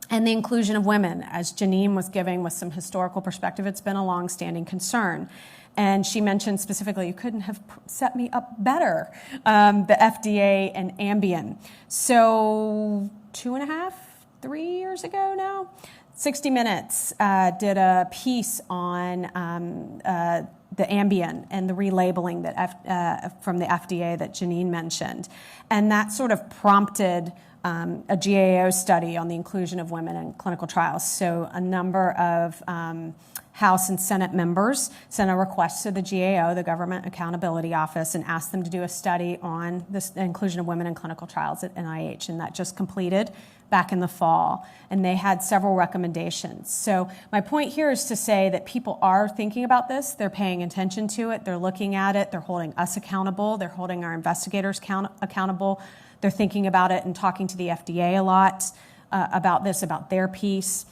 Speaker 2: And the inclusion of women, as Janine was giving with some historical perspective, it's been a longstanding concern. And she mentioned specifically, you couldn't have set me up better, the FDA and Ambien. So 2.5, 3 years ago now, 60 Minutes did a piece on the Ambien and the relabeling that from the FDA that Janine mentioned. And that sort of prompted a GAO study on the inclusion of women in clinical trials. So a number of House and Senate members sent a request to the GAO, the Government Accountability Office, and asked them to do a study on the inclusion of women in clinical trials at NIH, and that just completed back in the fall. And they had several recommendations. So my point here is to say that people are thinking about this, they're paying attention to it, they're looking at it, they're holding us accountable, they're holding our investigators accountable, they're thinking about it and talking to the FDA a lot about this, about their piece.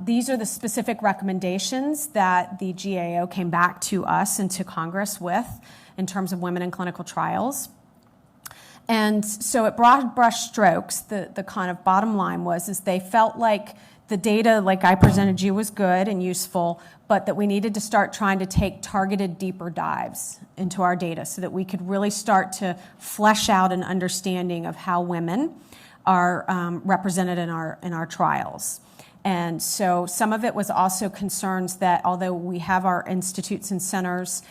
Speaker 2: These are the specific recommendations that the GAO came back to us and to Congress with in terms of women in clinical trials. And so at broad brush strokes, the kind of bottom line is they felt like the data, like I presented you, was good and useful, but that we needed to start trying to take targeted, deeper dives into our data so that we could really start to flesh out an understanding of how women are represented in our trials. And so some of it was also concerns that although we have our institutes and centers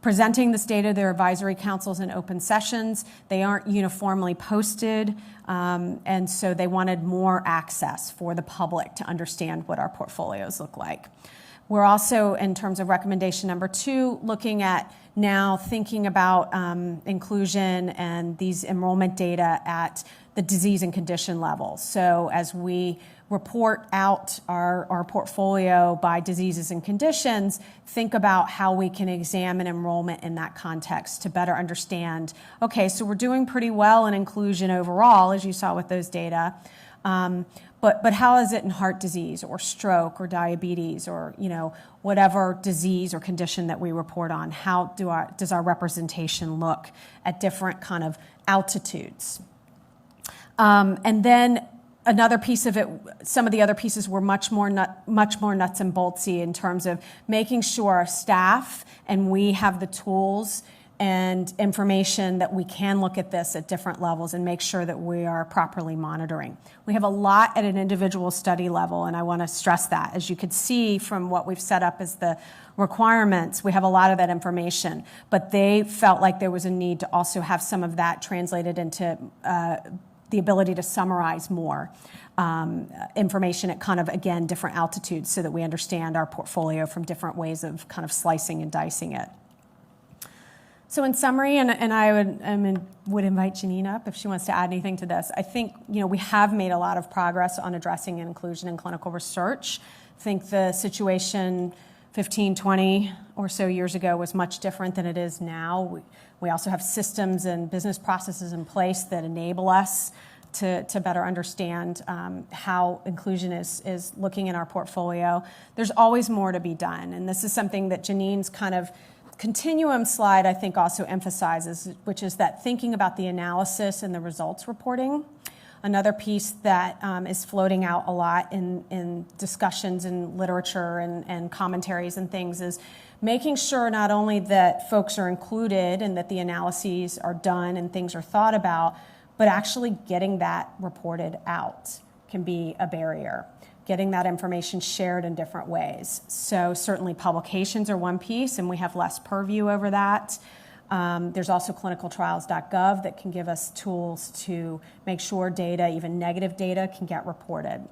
Speaker 2: presenting this data to their advisory councils in open sessions, they aren't uniformly posted, and so they wanted more access for the public to understand what our portfolios look like. We're also, in terms of recommendation number 2, looking at now thinking about inclusion and these enrollment data at the disease and condition level. So as we report out our portfolio by diseases and conditions, think about how we can examine enrollment in that context to better understand, okay, so we're doing pretty well in inclusion overall, as you saw with those data, but how is it in heart disease or stroke or diabetes or whatever disease or condition that we report on? How does our representation look at different kind of altitudes? And then another piece of it, some of the other pieces were much more nuts and boltsy in terms of making sure our staff and we have the tools and information that we can look at this at different levels and make sure that we are properly monitoring. We have a lot at an individual study level, and I want to stress that. As you could see from what we've set up as the requirements, we have a lot of that information, but they felt like there was a need to also have some of that translated into the ability to summarize more information at kind of, again, different altitudes so that we understand our portfolio from different ways of kind of slicing and dicing it. So in summary, and I would invite Janine up if she wants to add anything to this, I think we have made a lot of progress on addressing inclusion in clinical research. I think the situation 15, 20 or so years ago was much different than it is now. We also have systems and business processes in place that enable us to better understand how inclusion is looking in our portfolio. There's always more to be done, and this is something that Janine's kind of continuum slide, I think, also emphasizes, which is that thinking about the analysis and the results reporting. Another piece that is floating out a lot in discussions in literature and commentaries and things is making sure not only that folks are included and that the analyses are done and things are thought about, but actually getting that reported out can be a barrier. Getting that information shared in different ways. So certainly publications are one piece, and we have less purview over that. There's also clinicaltrials.gov that can give us tools to make sure data, even negative data, can get reported.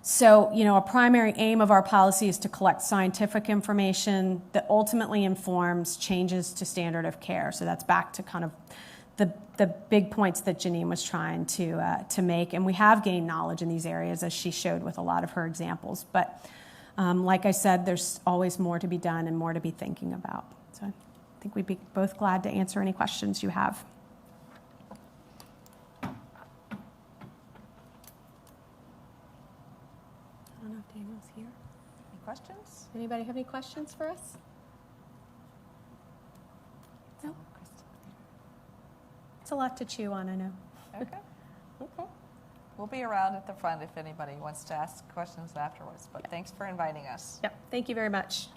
Speaker 2: So, a primary aim of our policy is to collect scientific information that ultimately informs changes to standard of care. So that's back to kind of the big points that Janine was trying to make. And we have gained knowledge in these areas, as she showed with a lot of her examples. But like I said, there's always more to be done and more to be thinking about. So I think we'd be both glad to answer any questions you have. I don't know if Daniel's here.
Speaker 1: Any questions?
Speaker 2: Anybody have any questions for us? No? It's a lot to chew on, I know.
Speaker 1: Okay. Okay. We'll be around at the front if anybody wants to ask questions afterwards, but thanks for inviting us.
Speaker 2: Yep. Thank you very much.